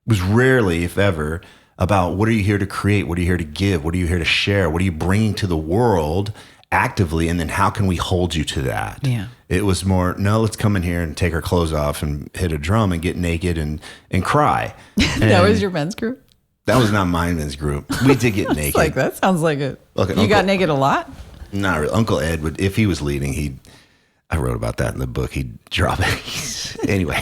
was rarely, if ever, about what are you here to create? What are you here to give? What are you here to share? What are you bringing to the world actively? And then how can we hold you to that? Yeah. It was more, no, let's come in here and take our clothes off and hit a drum and get naked and cry. That was your men's group? That was not my men's group. We did get naked. Like, that sounds like it. You got naked a lot? Not really. Uncle Ed would, if he was leading, I wrote about that in the book. He'd drop it. Anyway.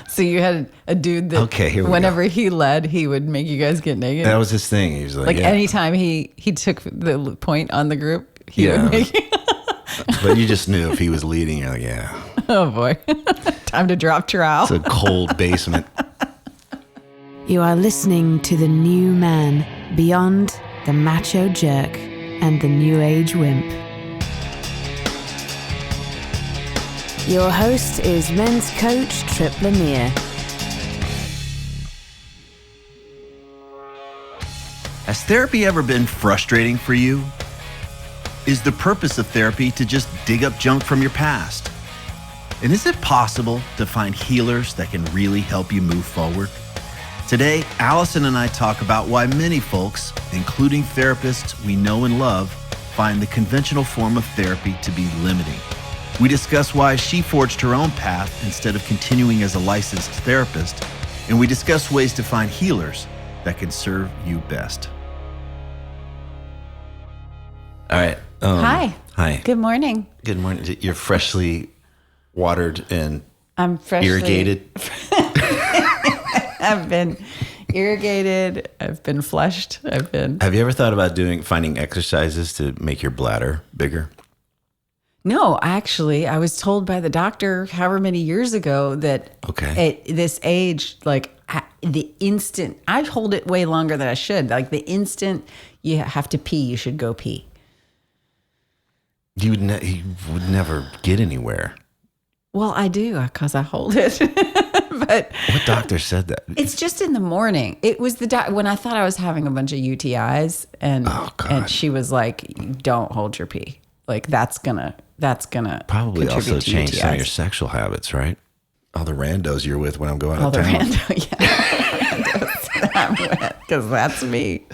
So you had a dude that whenever he led, he would make you guys get naked? That was his thing. He was like anytime he took the point on the group, he would make you. But you just knew if he was leading, you're like, yeah. Oh, boy. Time to drop trowel. It's a cold basement. You are listening to The New Man, Beyond the Macho Jerk and the New Age Wimp. Your host is men's coach Tripp Lanier. Has therapy ever been frustrating for you? Is the purpose of therapy to just dig up junk from your past? And is it possible to find healers that can really help you move forward? Today, Alyson and I talk about why many folks, including therapists we know and love, find the conventional form of therapy to be limiting. We discuss why she forged her own path instead of continuing as a licensed therapist, and we discuss ways to find healers that can serve you best. All right. Hi. Hi. Good morning. Good morning. You're freshly watered and I'm freshly irrigated. I've been irrigated. I've been flushed. Have you ever thought about finding exercises to make your bladder bigger? No, actually, I was told by the doctor however many years ago that at this age, like the instant, I hold it way longer than I should. Like the instant you have to pee, you should go pee. You would never get anywhere. Well, I do because I hold it. But what doctor said that? It's just in the morning. It was when I thought I was having a bunch of UTIs, and she was like, "Don't hold your pee. Like that's gonna probably also change UTIs. Some of your sexual habits, right? All the randos you're with when I'm going out of town. All the randos I'm with, because that's me.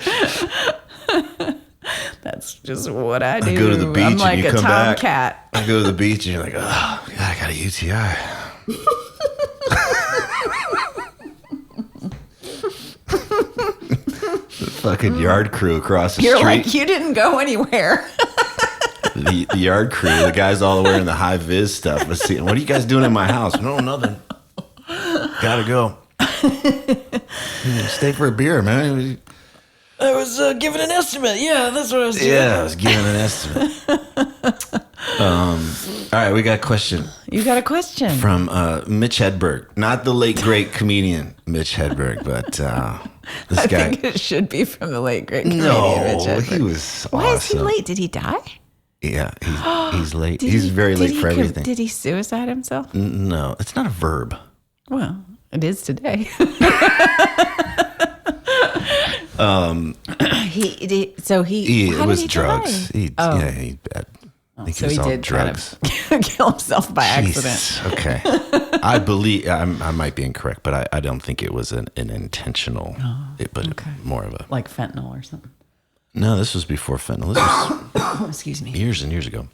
That's just what I do. I go to the beach I'm like and you a come tomcat. back. I go to the beach and you're like, oh, God, I got a UTI. The fucking yard crew across the You're street. Like, you didn't go anywhere. The yard crew, the guys all wearing the high vis stuff. What are you guys doing in my house? No, nothing. Gotta go. Stay for a beer, man. I was giving an estimate. Yeah, that's what I was doing. Yeah, I was giving an estimate. All right, we got a question. You got a question? From Mitch Hedberg. Not the late, great comedian Mitch Hedberg, but this guy. I think it should be from the late, great comedian Mitch Hedberg. He was Why awesome. is he late? Did he die? Yeah, he's late. He's very late for everything. Did he suicide himself? No, it's not a verb. Well, it is today. It was drugs. He bad. I think So it was he all did drugs. try to kill himself by accident. Okay. I believe I might be incorrect, but I don't think it was an intentional. More of a like fentanyl or something. No, this was before fentanyl. This was excuse me, years and years ago.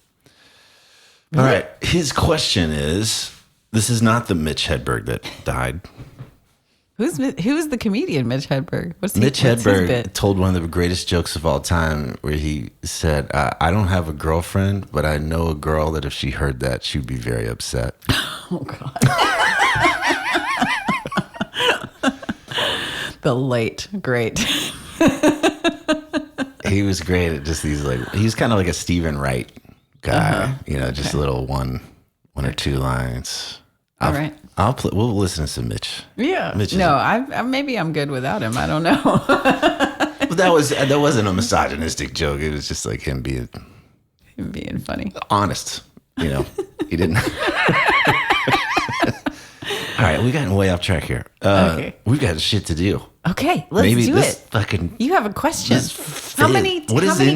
Really? All right. His question is: this is not the Mitch Hedberg that died. Who's the comedian Mitch Hedberg? Mitch Hedberg told one of the greatest jokes of all time, where he said, "I don't have a girlfriend, but I know a girl that if she heard that, she'd be very upset." Oh God. The late great. He was great at just these he's kind of like a Stephen Wright guy, just a little one or two lines. All right. We'll listen to some Mitch. Yeah. Mitch maybe I'm good without him. I don't know. But that wasn't a misogynistic joke. It was just like him being funny, honest. He didn't. All right, we got way off track here. Okay. We've got shit to do. Okay, let's do it. You have a question. How many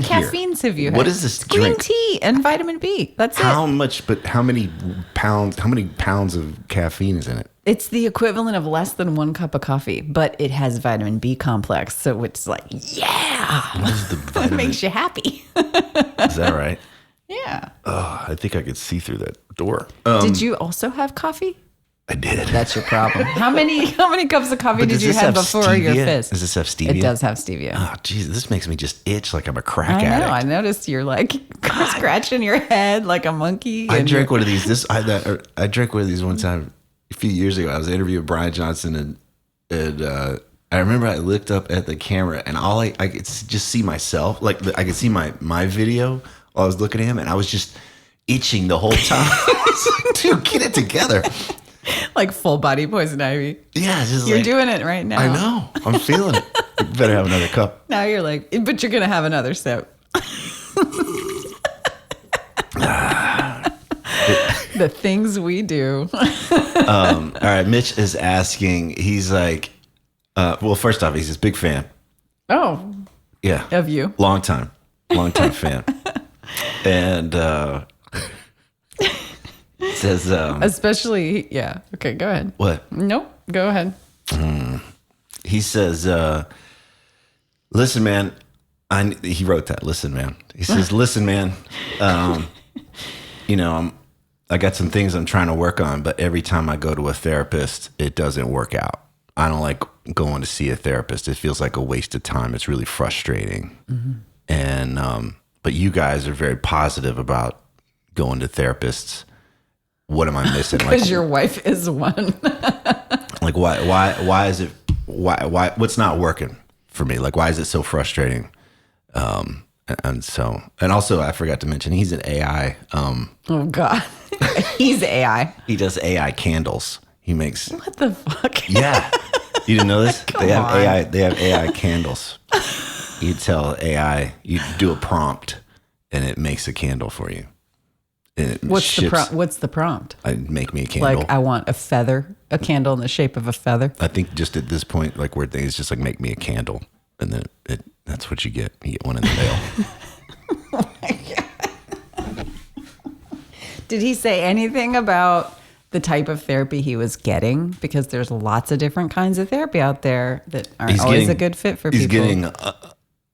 caffeines have you had? What is this Green drink? tea and vitamin B. That's How much? But how many pounds? How many pounds of caffeine is in it? It's the equivalent of less than 1 cup of coffee, but it has vitamin B complex. So it's like, yeah. What is the It vitamin? makes you happy. Is that right? Yeah. Oh, I think I could see through that door. Did you also have coffee? I did. That's your problem. How many cups of coffee But did does you this have have before your stevia? fist? Does this have stevia? It does have stevia. Oh, geez, this makes me just itch like I'm a crack I know. addict. I noticed you're like scratching your head like a monkey. I and drank one of these. I drank one of these one time a few years ago. I was interviewing Brian Johnson, and I remember I looked up at the camera, and all I could just see myself. Like I could see my video while I was looking at him, and I was just itching the whole time. I was like, dude, get it together. like full body poison ivy. Yeah, it's just You're like, doing it right now. I know. I'm feeling it. You better have another cup. Now you're like, but you're gonna have another sip. The things we do. All right, Mitch is asking. He's like, well, first off, he's a big fan. Oh, Yeah, of you. long time fan, and says, Especially, yeah. Okay, go ahead. what? Nope, go ahead. He says, listen, man. He wrote that. Listen, man. He says, listen, man. I got some things I'm trying to work on, but every time I go to a therapist, it doesn't work out. I don't like going to see a therapist. It feels like a waste of time. It's really frustrating. Mm-hmm. And but you guys are very positive about going to therapists. What am I missing? Because your wife is one. Like why is it what's not working for me? Like why is it so frustrating? And also I forgot to mention he's an AI. Oh God, he's AI. He does AI candles. He makes What the fuck? Yeah. You didn't know this? Come on. They have AI candles. You tell AI, you do a prompt and it makes a candle for you. And it What's the prompt? Make me a candle. Like I want a candle in the shape of a feather. I think just at this point, like weird thing is just like make me a candle, and then that's what you get. You get one in the mail. Oh my God. Did he say anything about the type of therapy he was getting? Because there's lots of different kinds of therapy out there that aren't always a good fit for people. He's getting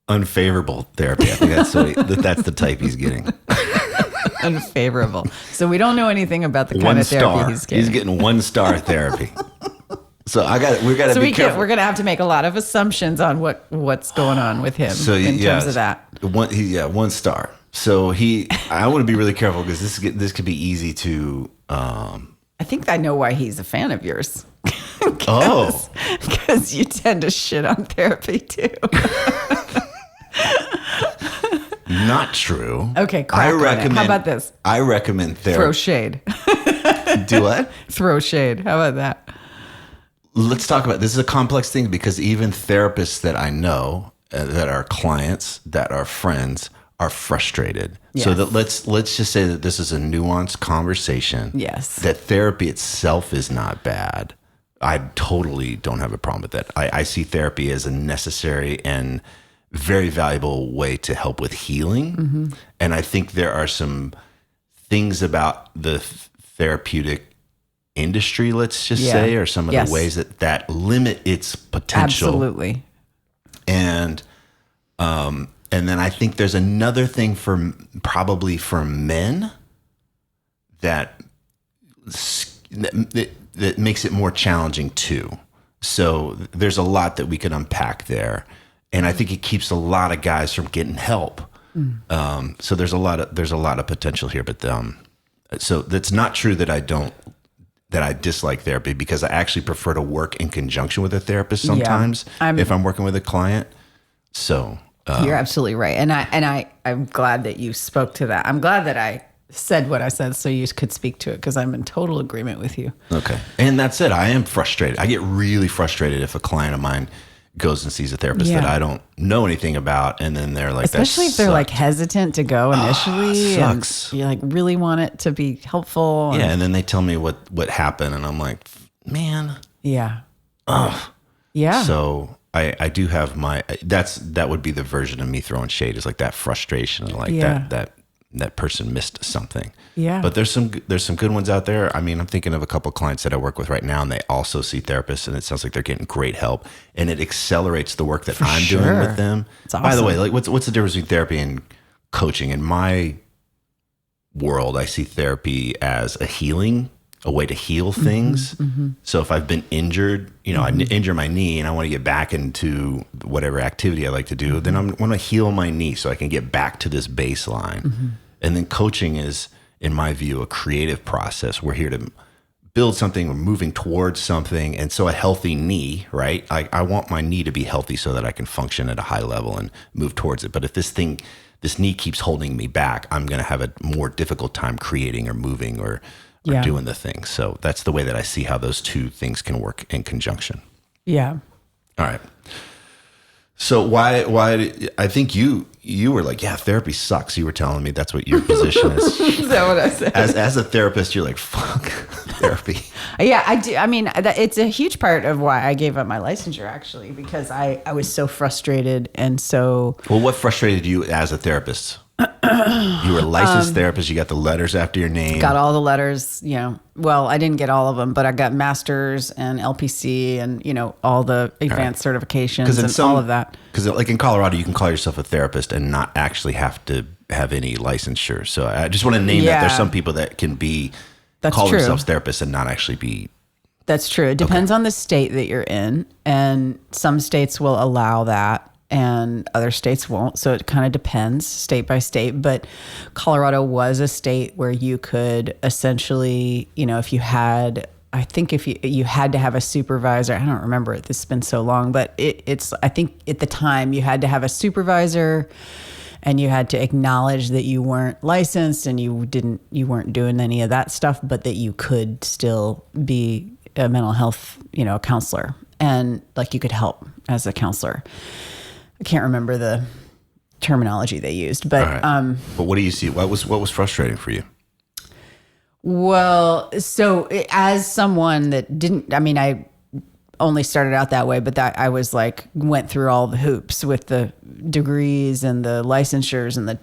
unfavorable therapy. I think that's the type he's getting. Unfavorable. So we don't know anything about the kind of therapy he's getting. He's getting 1-star therapy. So we got to be careful. We're going to have to make a lot of assumptions on what's going on with him in terms of that. 1 star. So I want to be really careful because this could be easy to. I think I know why he's a fan of yours. Because you tend to shit on therapy too. Not true. Okay, crack on it. How about this? I recommend therapy. Throw shade. Do what? Throw shade. How about that? Let's talk about this. Is a complex thing because even therapists that I know, that are clients, that are friends, are frustrated. Yes. So that let's just say that this is a nuanced conversation. Yes. That therapy itself is not bad. I totally don't have a problem with that. I see therapy as a necessary and very valuable way to help with healing. Mm-hmm. And I think there are some things about the therapeutic industry, let's just say, or some of the ways that limit its potential. Absolutely. And then I think there's another thing probably for men that makes it more challenging too. So there's a lot that we could unpack there. And I think it keeps a lot of guys from getting help. So there's a lot of potential here. But so that's not true that I dislike therapy, because I actually prefer to work in conjunction with a therapist sometimes if I'm working with a client. So you're absolutely right. And I'm glad that you spoke to that. I'm glad that I said what I said so you could speak to it, because I'm in total agreement with you. Okay. And that's it. I am frustrated. I get really frustrated if a client of mine goes and sees a therapist that I don't know anything about, and then they're like, especially if they're like hesitant to go initially, sucks. And you like really want it to be helpful. Yeah, and then they tell me what happened, and I'm like, man. Yeah. Ugh. Yeah. So I do have that would be the version of me throwing shade, is like that frustration, like that that person missed something. Yeah. But there's some good ones out there. I mean, I'm thinking of a couple of clients that I work with right now, and they also see therapists, and it sounds like they're getting great help, and it accelerates the work that I'm doing with them. It's awesome. By the way, like what's the difference between therapy and coaching? In my world, I see therapy as a way to heal things. So if I've been injured, I injure my knee and I want to get back into whatever activity I like to do, then I'm going to heal my knee so I can get back to this baseline. And then coaching is, in my view, a creative process. We're here to build something, we're moving towards something. And so a healthy knee, right? I want my knee to be healthy so that I can function at a high level and move towards it. But if this knee keeps holding me back, I'm going to have a more difficult time creating or moving or doing the thing. So that's the way that I see how those two things can work in conjunction. Yeah. All right. So why I think you were like, yeah, therapy sucks. You were telling me that's what your position is. Is that what I said? As a therapist, you're like, fuck therapy. Yeah, I do. I mean, it's a huge part of why I gave up my licensure, actually, because I was so frustrated and so... Well, what frustrated you as a therapist? You were a licensed therapist. You got the letters after your name. Got all the letters, Well, I didn't get all of them, but I got masters and LPC and, all the advanced certifications and all of that. Because like in Colorado, you can call yourself a therapist and not actually have to have any licensure. So I just want to name that. There's some people that can call themselves therapists and not actually be. That's true. It depends on the state that you're in. And some states will allow that, and other states won't. So it kind of depends state by state. But Colorado was a state where you could essentially, if you had, I think if you had to have a supervisor, I don't remember it, this has been so long, but it's, I think at the time you had to have a supervisor and you had to acknowledge that you weren't licensed and you weren't doing any of that stuff, but that you could still be a mental health, counselor, and like you could help as a counselor. I can't remember the terminology they used, but but what do you see? What was frustrating for you? Well, so as someone that didn't, I mean, I only started out that way, but that I was like, went through all the hoops with the degrees and the licensures and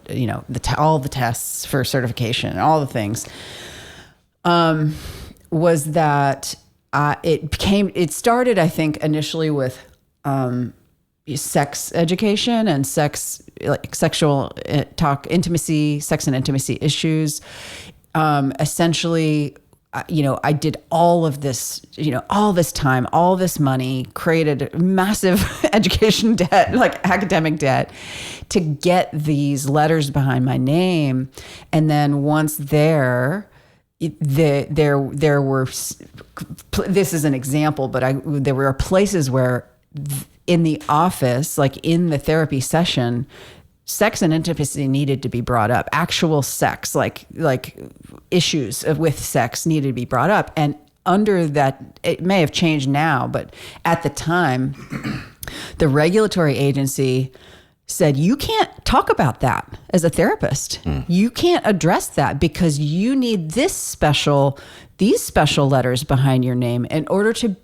all the tests for certification and all the things, was that it started, I think, initially with, sex education and sexual intimacy, sex and intimacy issues. Essentially, I did all of this, all this time, all this money, created massive education debt, like academic debt, to get these letters behind my name. And then once there were, this is an example, but there were places where in the office, like in the therapy session, sex and intimacy needed to be brought up. Actual sex, like issues with sex needed to be brought up. And under that, it may have changed now, but at the time, the regulatory agency said, you can't talk about that as a therapist. You can't address that because you need these special letters behind your name in order to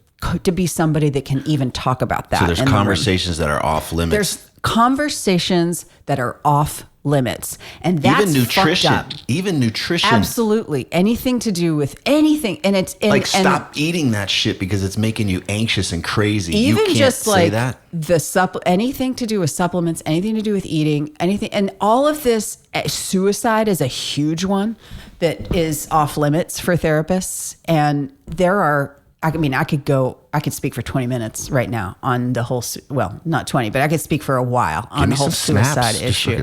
be somebody that can even talk about that. So there's conversations that are off limits. There's conversations that are off limits. And that's even nutrition. fucked up. Even nutrition. Absolutely. Anything to do with anything. And it's stop eating that shit because it's making you anxious and crazy. Even you can't just say like that. Anything to do with supplements, anything to do with eating, anything. And all of this, suicide is a huge one that is off limits for therapists. And there are, I could speak for 20 minutes right now on the whole, well, not 20, but I could speak for a while on the whole suicide issue.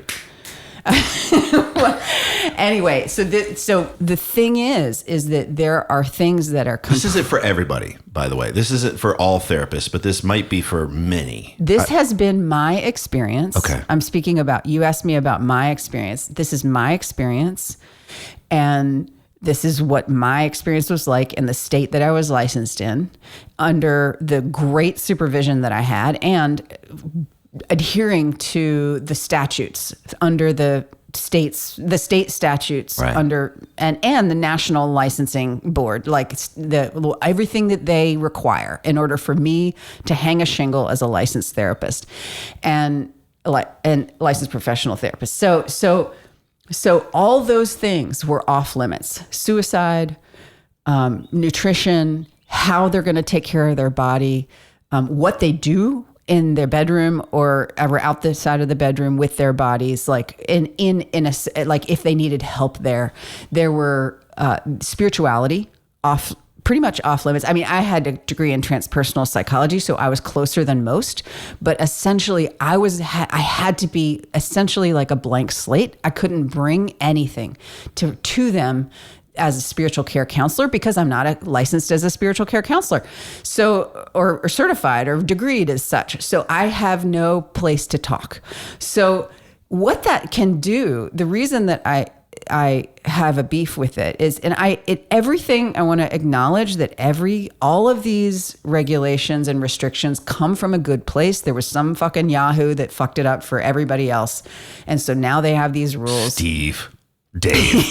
Well, anyway, so the thing is that there are things that are... This isn't for everybody, by the way. This isn't for all therapists, but this might be for many. This has been my experience. Okay. I'm speaking about, you asked me about my experience. This is my experience. And this is what my experience was like in the state that I was licensed in, under the great supervision that I had, and adhering to the statutes under the state statutes, right, under and the National Licensing Board, like everything that they require in order for me to hang a shingle as a licensed therapist and licensed professional therapist. So So all those things were off limits. Suicide, nutrition, how they're going to take care of their body, what they do in their bedroom or ever out the side of the bedroom with their bodies, like like if they needed help there were spirituality pretty much off limits. I mean, I had a degree in transpersonal psychology, so I was closer than most, but essentially I had to be essentially like a blank slate. I couldn't bring anything to them as a spiritual care counselor because I'm not licensed as a spiritual care counselor. So, or certified or degreed as such. So I have no place to talk. So what that can do, the reason that I have a beef with it is, everything I want to acknowledge that all of these regulations and restrictions come from a good place. There was some fucking Yahoo that fucked it up for everybody else. And so now they have these rules. Dave.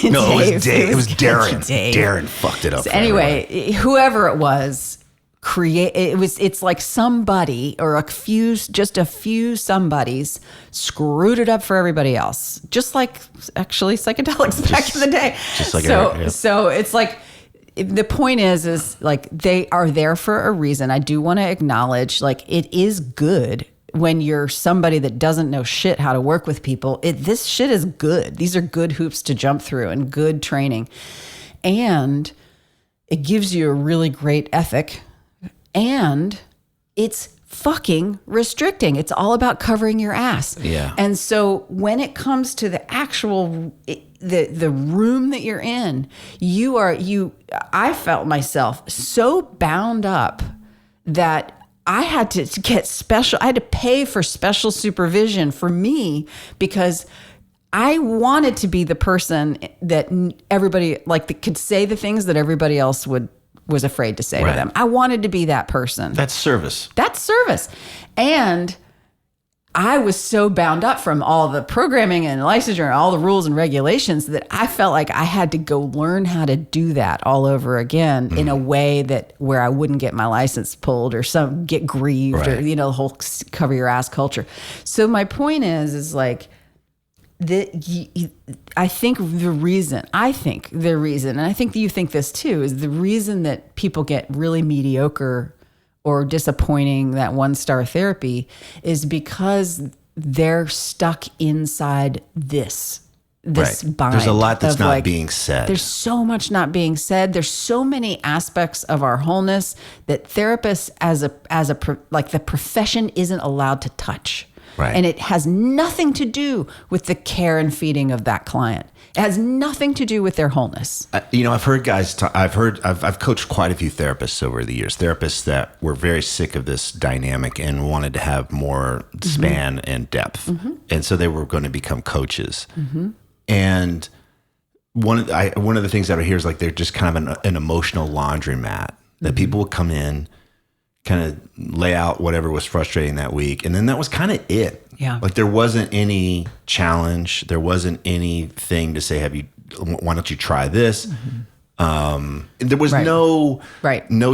No, it was Dave. It was Darren. Darren fucked it up. So anyway, whoever it was, it's like somebody or just a few somebodies screwed it up for everybody else. Just like actually psychedelics back in the day. Just like so it's like, the point is like they are there for a reason. I do want to acknowledge, like, it is good when you're somebody that doesn't know shit how to work with people. This shit is good. These are good hoops to jump through and good training. And it gives you a really great ethic. And it's fucking restricting. It's all about covering your ass. Yeah. And so when it comes to the actual, the room that you're in, I felt myself so bound up that I had to pay for special supervision for me because I wanted to be the person that everybody that could say the things that everybody else was afraid to say to them. I wanted to be that person. That's service. And I was so bound up from all the programming and licensure and all the rules and regulations that I felt like I had to go learn how to do that all over again in a way where I wouldn't get my license pulled or get grieved or, the whole cover your ass culture. So my point is like, I think the reason, and I think that you think this too, is the reason that people get really mediocre or disappointing that 1-star therapy is because they're stuck inside this bind. There's a lot that's not being said. There's so much not being said. There's so many aspects of our wholeness that therapists the profession isn't allowed to touch. Right. And it has nothing to do with the care and feeding of that client. It has nothing to do with their wholeness. I've heard guys I've coached quite a few therapists over the years, therapists that were very sick of this dynamic and wanted to have more span and depth. Mm-hmm. And so they were going to become coaches. Mm-hmm. And one of the things that I hear is like they're just kind of an emotional laundromat that people would come in, kind of lay out whatever was frustrating that week. And then that was kind of it. Yeah. Like there wasn't any challenge. There wasn't anything to say, why don't you try this? Mm-hmm. There was no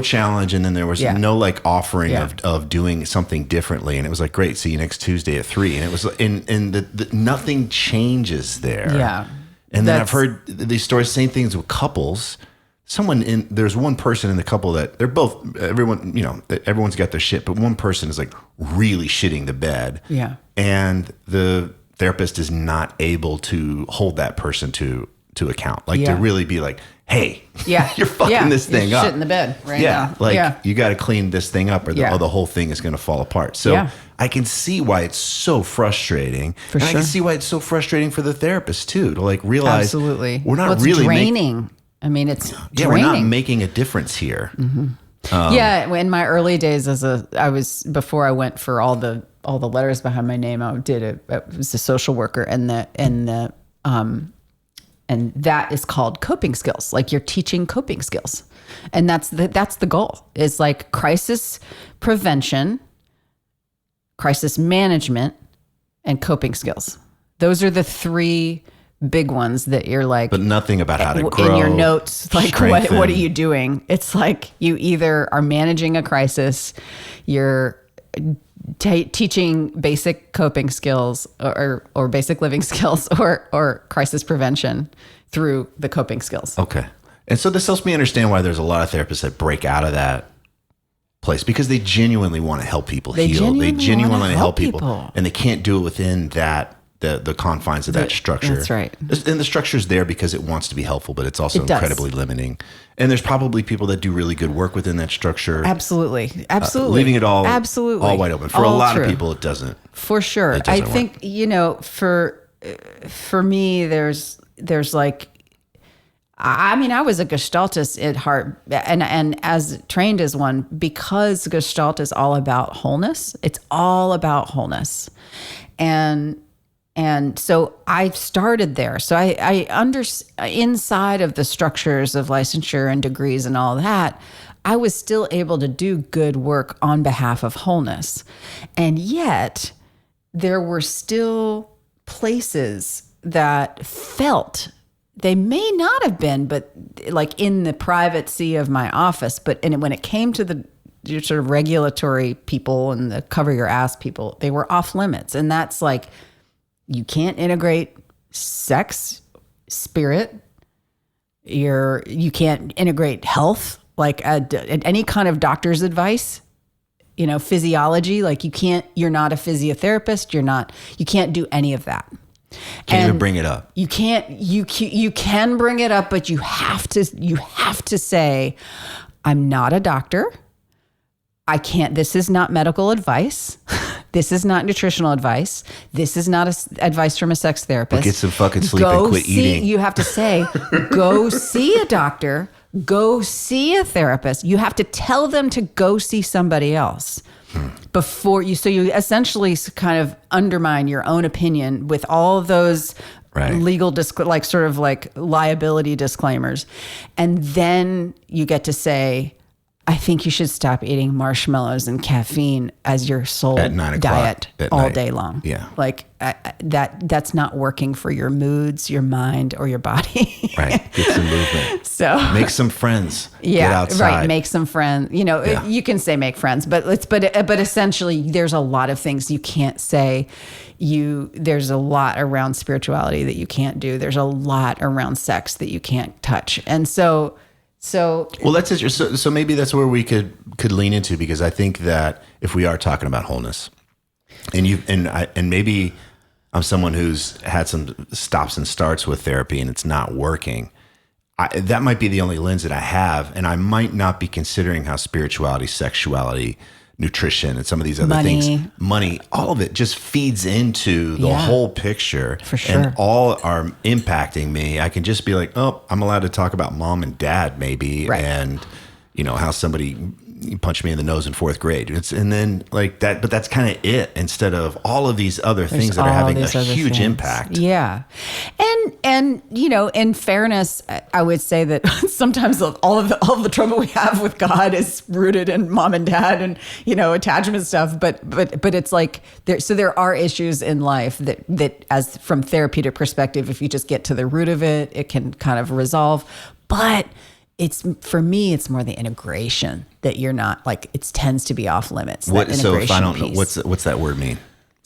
challenge. And then there was no like offering of doing something differently. And it was like, great, see you next Tuesday at 3. And it was, and nothing changes there. Yeah. And then I've heard these stories, same things with couples. There's one person in the couple that they're both, everyone's got their shit, but one person is like really shitting the bed. Yeah. And the therapist is not able to hold that person to account. Like to really be like, hey, you're fucking this thing up. Shit in the bed right now. You got to clean this thing up or the whole thing is going to fall apart. So I can see why it's so frustrating. For sure. I can see why it's so frustrating for the therapist too, to like realize absolutely we're not it's really draining. I mean, it's draining. We're not making a difference here. Mm-hmm. In my early days before I went for all the letters behind my name, I was a social worker, and that is called coping skills. Like you're teaching coping skills, and that's the goal. Is like crisis prevention, crisis management, and coping skills. Those are the 3 big ones that you're like, but nothing about how to grow in your notes. Like what are you doing? It's like you either are managing a crisis, you're teaching basic coping skills or basic living skills or crisis prevention through the coping skills. Okay. And so this helps me understand why there's a lot of therapists that break out of that place because they genuinely want to help people heal. They genuinely want to help people. And they can't do it within that the confines of that structure. That's right. And the structure's there because it wants to be helpful, but it's also incredibly limiting. And there's probably people that do really good work within that structure. Absolutely. Leaving it all wide open. For a lot of people, it doesn't. For sure. I think, for me, there's like, I was a Gestaltist at heart and as trained as one, because Gestalt is all about wholeness. It's all about wholeness. And so I started there. So I inside of the structures of licensure and degrees and all that, I was still able to do good work on behalf of wholeness. And yet there were still places that felt, they may not have been, but like in the privacy of my office, and when it came to the sort of regulatory people and the cover your ass people, they were off limits. And that's like, you can't integrate sex, spirit. You can't integrate health, like any kind of doctor's advice. Physiology. Like you're not a physiotherapist. You can't do any of that. Can't even bring it up. You can't. You can bring it up, but you have to say, I'm not a doctor. I can't. This is not medical advice. This is not nutritional advice. This is not advice from a sex therapist. Well, get some fucking sleep and quit eating. You have to say, go see a doctor, go see a therapist. You have to tell them to go see somebody else before you. So you essentially kind of undermine your own opinion with all of those legal, sort of like liability disclaimers. And then you get to say, I think you should stop eating marshmallows and caffeine as your sole diet all day long. Yeah. Like that's not working for your moods, your mind, or your body. Right. Get some movement. So make some friends. Yeah. Get outside. Right. Make some friends. You can say make friends, but essentially there's a lot of things you can't say. There's a lot around spirituality that you can't do. There's a lot around sex that you can't touch. And so well, that's it. So maybe that's where we could lean into, because I think that if we are talking about wholeness, and maybe I'm someone who's had some stops and starts with therapy and it's not working, that might be the only lens that I have, and I might not be considering how spirituality, sexuality, nutrition, and some of these other things, money, all of it just feeds into the whole picture. For sure. And all are impacting me. I can just be like, oh, I'm allowed to talk about mom and dad maybe. Right. And how somebody punched me in the nose in fourth grade. And then like that, but that's kind of it, instead of all of these other things that are having a huge impact. Yeah. And in fairness, I would say that sometimes all of the trouble we have with God is rooted in mom and dad and, attachment stuff. But it's like there are issues in life that as from therapeutic perspective, if you just get to the root of it, it can kind of resolve. But for me, it's more the integration that you're not like, it tends to be off limits. So if I don't know, what's that word mean?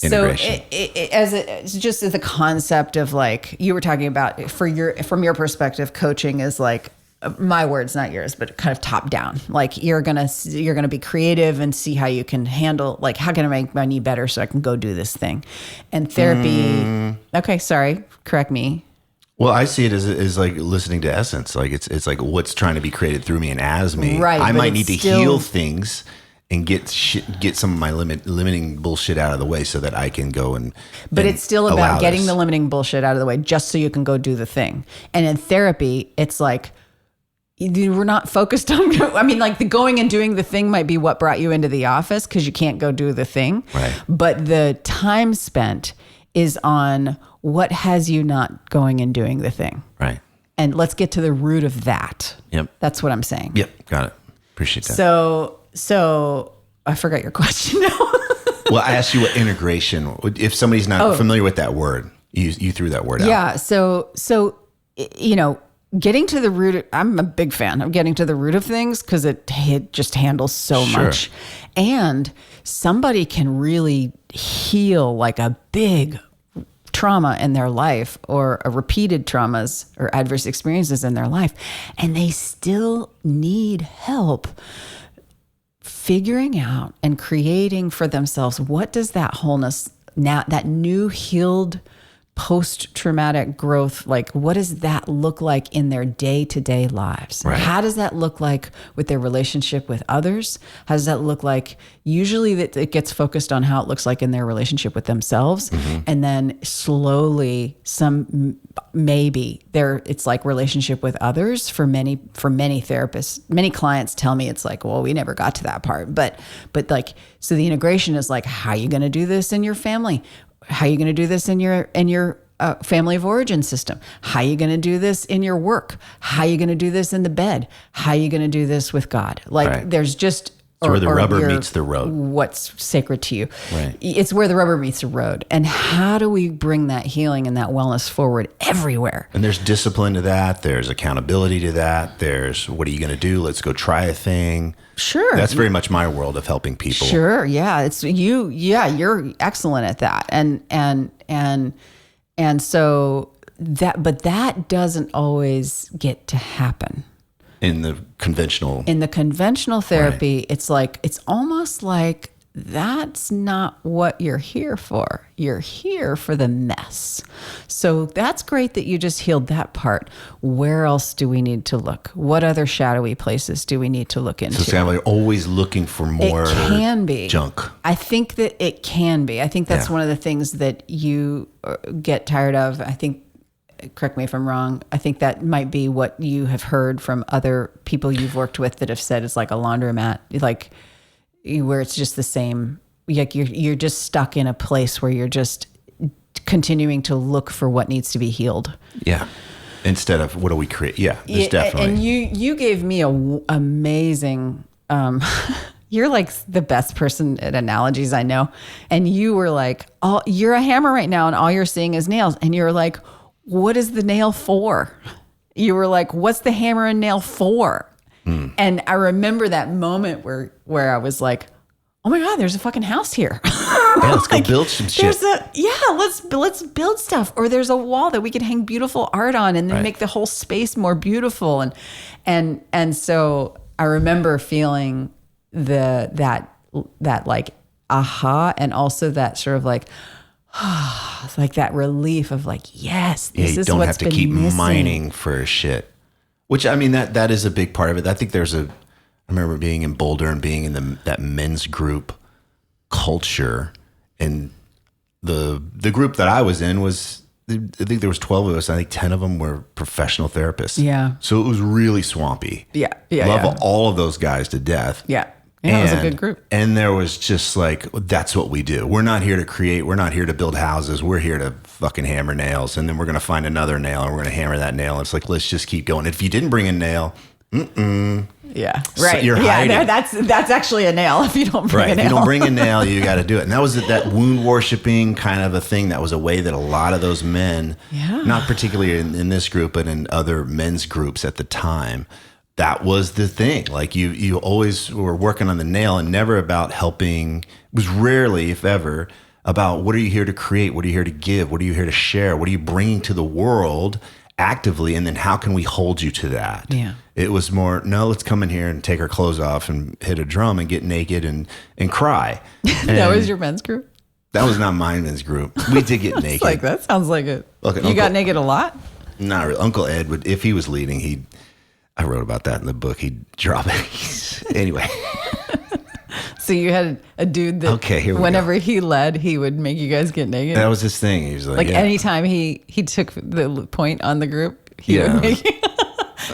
Integration. So it's just the concept of like, you were talking about from your perspective, coaching is like, my words, not yours, but kind of top down. Like you're going to be creative and see how you can handle, like, how can I make my knee better so I can go do this thing? And therapy. Okay. Sorry. Correct me. Well, I see it as like listening to essence. Like it's like what's trying to be created through me and as me. Right. I might need to heal things and get some of my limiting bullshit out of the way so that I can go and. But it's still about getting the limiting bullshit out of the way just so you can go do the thing. And in therapy, it's like, we're not focused on, like the going and doing the thing might be what brought you into the office because you can't go do the thing. Right. But the time spent is on what has you not going and doing the thing. Right. And let's get to the root of that. Yep. That's what I'm saying. Yep. Got it. Appreciate that. So I forgot your question now. Well, I asked you what integration, if somebody's not familiar with that word, you threw that word out. Yeah. So, getting to the root, I'm a big fan of getting to the root of things because it just handles so much. And somebody can really heal like a big trauma in their life or a repeated traumas or adverse experiences in their life. And they still need help figuring out and creating for themselves, what does that wholeness now, that new healed post-traumatic growth, like what does that look like in their day-to-day lives? Right. How does that look like with their relationship with others? How does that look like, usually that it gets focused on how it looks like in their relationship with themselves. And then slowly it's like relationship with others for many therapists. Many clients tell me it's like, well, we never got to that part. But like, so the integration is like, how are you going to do this in your family? How are you going to do this in your family of origin system? How are you going to do this in your work? How are you going to do this in the bed? How are you going to do this with God? Like there's just... It's where the rubber meets the road. What's sacred to you. Right. It's where the rubber meets the road. And how do we bring that healing and that wellness forward everywhere? And there's discipline to that. There's accountability to that. There's, what are you going to do? Let's go try a thing. Sure. That's very much my world of helping people. Sure. Yeah. It's you. Yeah. You're excellent at that. And so but that doesn't always get to happen. In the conventional therapy, right. It's almost like that's not what you're here for. You're here for the mess. So that's great that you just healed that part. Where else do we need to look? What other shadowy places do we need to look into? So it's kind of like always looking for more junk. I think that it can be. I think that's one of the things that you get tired of. I think, correct me if I'm wrong, I think that might be what you have heard from other people you've worked with that have said it's like a laundromat, like where it's just the same. Like you're just stuck in a place where you're just continuing to look for what needs to be healed. Yeah. Instead of what do we create? Yeah, there's definitely. And you gave me amazing, you're like the best person at analogies I know. And you were like, you're a hammer right now and all you're seeing is nails. And you're like, what is the nail for? You were like, what's the hammer and nail for? And I remember that moment where I was like, oh my God, there's a fucking house here. Yeah, let's go build some shit. Let's build stuff. Or there's a wall that we can hang beautiful art on and then make the whole space more beautiful. And so I remember feeling that like aha, and also that sort of like, like that relief of like, yes, this is what's been missing. You don't have to keep mining for shit. Which, I mean, that is a big part of it. I think I remember being in Boulder and being in that men's group culture. And the group that I was in was, I think there was 12 of us. I think 10 of them were professional therapists. Yeah. So it was really swampy. Yeah. Love all of those guys to death. Yeah. Yeah, it was a good group. And there was just like, that's what we do. We're not here to create. We're not here to build houses. We're here to fucking hammer nails. And then we're going to find another nail and we're going to hammer that nail. And it's like, let's just keep going. If you didn't bring a nail, yeah, so right. you're hiding. That's actually a nail if you don't bring a nail. If you don't bring a nail, you got to do it. And that was that wound worshiping kind of a thing. That was a way that a lot of those men, not particularly in this group, but in other men's groups at the time, that was the thing. Like you always were working on the nail and never about helping. It was rarely, if ever, about what are you here to create? What are you here to give? What are you here to share? What are you bringing to the world actively? And then how can we hold you to that? Yeah. It was more, no, let's come in here and take our clothes off and hit a drum and get naked and cry. And that was your men's group? That was not my men's group. We did get naked. Like, that sounds like it. Okay, you got naked a lot? Not really. Uncle Ed would, if he was leading, I wrote about that in the book. He'd drop it. Anyway. So you had a dude that whenever he led, he would make you guys get naked? That was his thing. He was like anytime he took the point on the group, he would make you.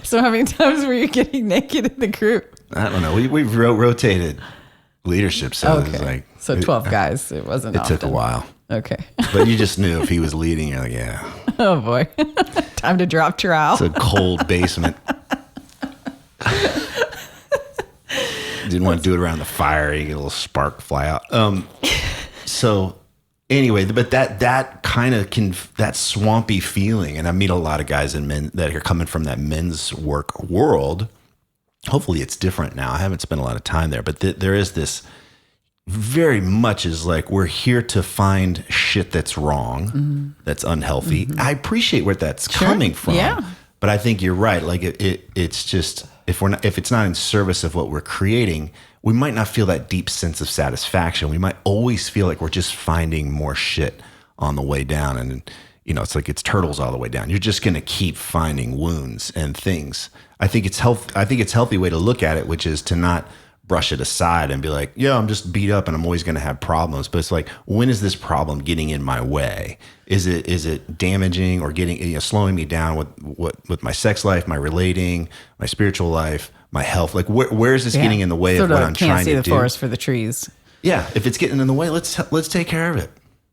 So how many times were you getting naked in the group? I don't know. We rotated leadership. So it was like. So 12 guys. It wasn't It often. took a while. Okay. But you just knew if he was leading, you're like, yeah. Oh boy. Time to drop trowel. It's a cold basement. Didn't want to do it around the fire. You get a little spark fly out. So Anyway, but that kind of that swampy feeling, and I meet a lot of guys and men that are coming from that men's work world. Hopefully it's different now. I haven't spent a lot of time there, but there is this very much is like, we're here to find shit that's wrong, that's unhealthy. I appreciate where that's coming from. Yeah. But I think you're right. Like it's just, if it's not in service of what we're creating, we might not feel that deep sense of satisfaction. We might always feel like we're just finding more shit on the way down. And, it's like it's turtles all the way down. You're just going to keep finding wounds and things. I think it's healthy way to look at it, which is to not brush it aside and be like, yeah, I'm just beat up and I'm always going to have problems. But it's like, when is this problem getting in my way? Is it damaging or getting, slowing me down with my sex life, my relating, my spiritual life, my health? Like where is this getting in the way of what I'm trying to do? Can't see the forest for the trees. Yeah. If it's getting in the way, let's take care of it.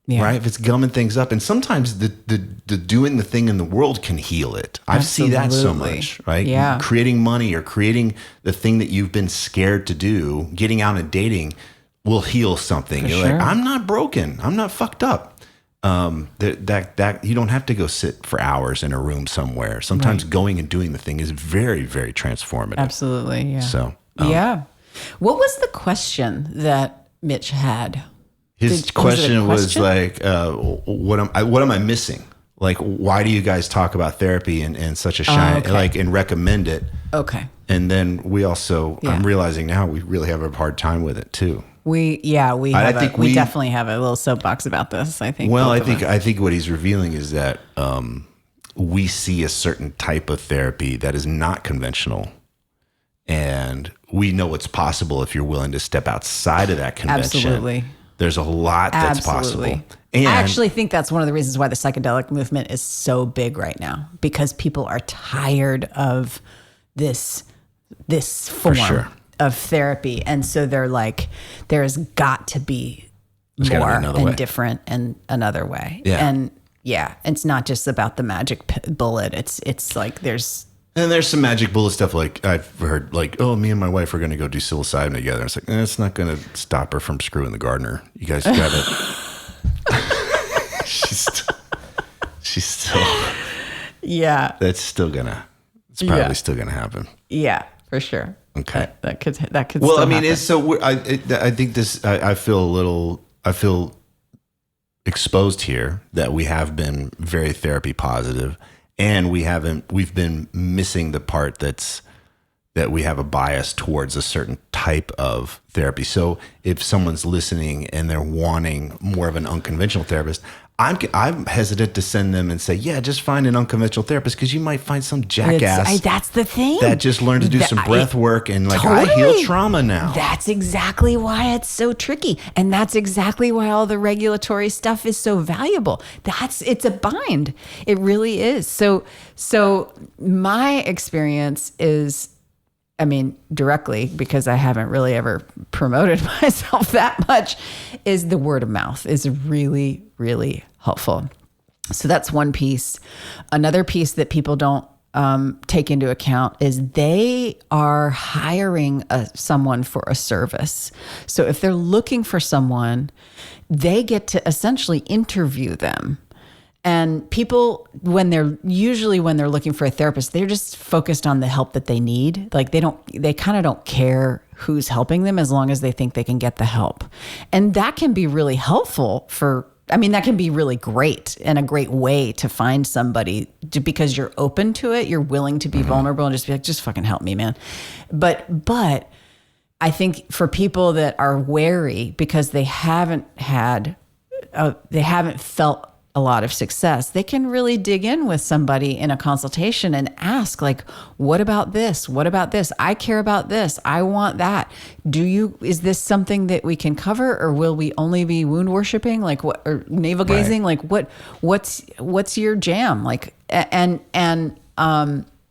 Yeah. Right. If it's gumming things up, and sometimes the doing the thing in the world can heal it. I see that so much, right? Yeah. Creating money or creating the thing that you've been scared to do, getting out and dating will heal something. You're like, I'm not broken. I'm not fucked up. That you don't have to go sit for hours in a room somewhere. Sometimes going and doing the thing is very, very transformative. Absolutely. Yeah. So, yeah. What was the question that Mitch had? His question was like, what am I missing? Like, why do you guys talk about therapy in such a shine, and recommend it? Okay. And then we also, I'm realizing now we really have a hard time with it too. We definitely have a little soapbox about this. I think. Well, I think what he's revealing is that we see a certain type of therapy that is not conventional. And we know what's possible if you're willing to step outside of that convention. Absolutely. There's a lot that's possible. And I actually think that's one of the reasons why the psychedelic movement is so big right now, because people are tired of this form of therapy. And so they're like, there's got to be more and different and another way. Yeah. And it's not just about the magic bullet. It's like And there's some magic bullet stuff, like I've heard, like, oh, me and my wife are going to go do psilocybin together. It's like, it's not going to stop her from screwing the gardener. You guys got it. she's still. Yeah. That's still it's probably still gonna happen. Yeah, for sure. Okay. That could. Well, I mean, happen. It's so. I think this. I feel exposed here that we have been very therapy positive. And we've been missing the part that we have a bias towards a certain type of therapy. So if someone's listening and they're wanting more of an unconventional therapist, I'm hesitant to send them and say, yeah, just find an unconventional therapist, because you might find some jackass. That's the thing. That just learned to do some breath work and I heal trauma now. That's exactly why it's so tricky. And that's exactly why all the regulatory stuff is so valuable. It's a bind. It really is. So my experience is, I mean, directly, because I haven't really ever promoted myself that much, is the word of mouth is really, really helpful. So that's one piece. Another piece that people don't take into account is they are hiring someone for a service. So if they're looking for someone, they get to essentially interview them. And people, when they're looking for a therapist, they're just focused on the help that they need. Like they kind of don't care who's helping them, as long as they think they can get the help. And that can be really helpful that can be really great and a great way to find somebody because you're open to it. You're willing to be vulnerable and just be like, just fucking help me, man. But I think for people that are wary because they haven't felt a lot of success, they can really dig in with somebody in a consultation and ask, like, what about this? What about this? I care about this. I want that. Is this something that we can cover, or will we only be wound worshiping? Like what, or navel gazing? Like what's your jam? Like, and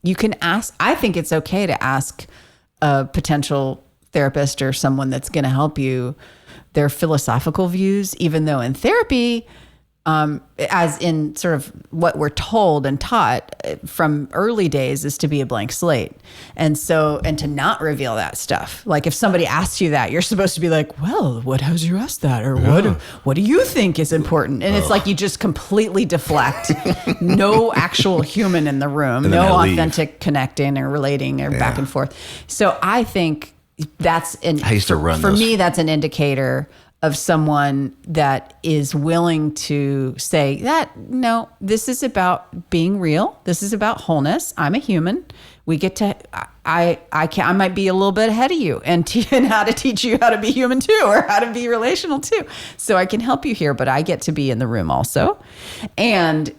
you can ask, I think it's okay to ask a potential therapist or someone that's going to help you their philosophical views, even though in therapy, as in sort of what we're told and taught from early days is to be a blank slate. And to not reveal that stuff. Like if somebody asks you that, you're supposed to be like, well, what has you asked that? Or what do you think is important? And it's like you just completely deflect. No actual human in the room, no authentic connecting or relating or back and forth. So I think that's, for me, that's an indicator of someone that is willing to say that, no, this is about being real. This is about wholeness. I'm a human. We get to, I might be a little bit ahead of you and how to teach you how to be human too, or how to be relational too. So I can help you here, but I get to be in the room also. And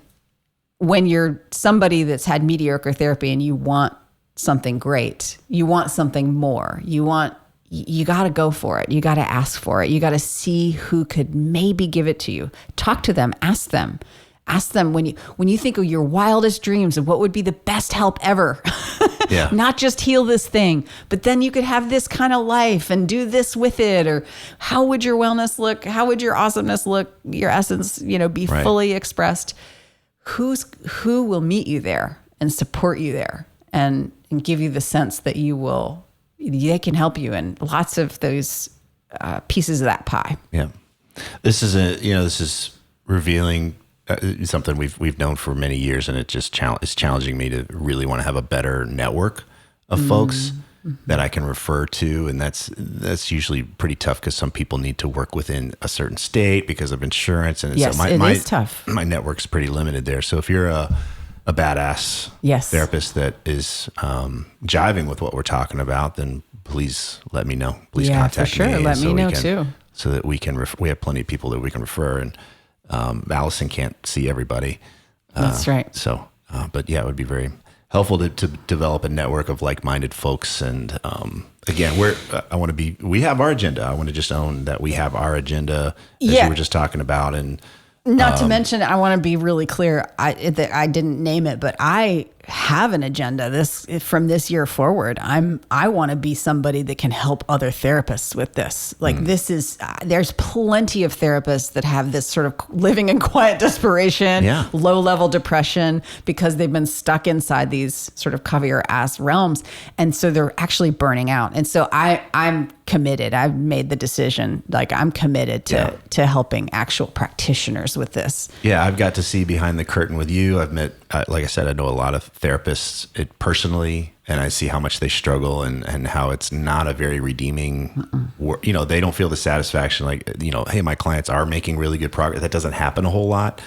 when you're somebody that's had mediocre therapy and you want something great, you want something more, you got to go for it. You got to ask for it. You got to see who could maybe give it to you. Talk to them. Ask them when you think of your wildest dreams of what would be the best help ever. Yeah. Not just heal this thing, but then you could have this kind of life and do this with it. Or how would your wellness look? How would your awesomeness look? Your essence, be fully expressed. Who will meet you there and support you there and give you the sense that they can help you in lots of those pieces of that pie. Yeah. This is revealing something we've known for many years, and it just is challenging me to really want to have a better network of folks that I can refer to. And that's usually pretty tough because some people need to work within a certain state because of insurance. And yes, so it is tough. My network's pretty limited there. So if you're a badass therapist that is jiving with what we're talking about, then please let me know. Please contact me. Let me know too. So that we can, we have plenty of people that we can refer. And Alyson can't see everybody. That's right. So, but yeah, it would be very helpful to develop a network of like-minded folks. And again, we have our agenda. I want to just own that we have our agenda as you were just talking about. And not to mention, I want to be really clear. I didn't name it, but I have an agenda. From this year forward, I want to be somebody that can help other therapists with this. Like there's plenty of therapists that have this sort of living in quiet desperation, low level depression because they've been stuck inside these sort of cover your ass realms, and so they're actually burning out. And so I'm committed. I've made the decision. Like I'm committed to helping actual practitioners with this. Yeah, I've got to see behind the curtain with you. I've met, like I said, I know a lot of therapists personally, and I see how much they struggle and how it's not a very redeeming work. They don't feel the satisfaction like, hey, my clients are making really good progress. That doesn't happen a whole lot.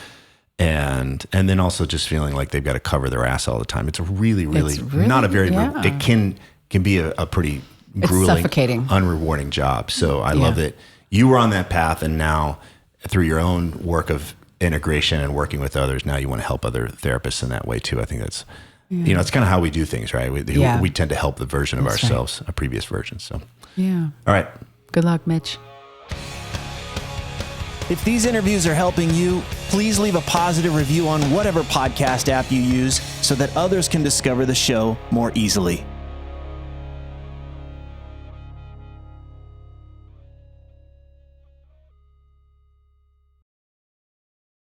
And then also just feeling like they've got to cover their ass all the time. It's really not a very, it can be a pretty grueling, suffocating, unrewarding job. So I love that you were on that path, and now through your own work of integration and working with others, now you want to help other therapists in that way too. I think that's, it's kind of how we do things, right? We tend to help the version of ourselves, a previous version. So, all right. Good luck, Mitch. If these interviews are helping you, please leave a positive review on whatever podcast app you use so that others can discover the show more easily.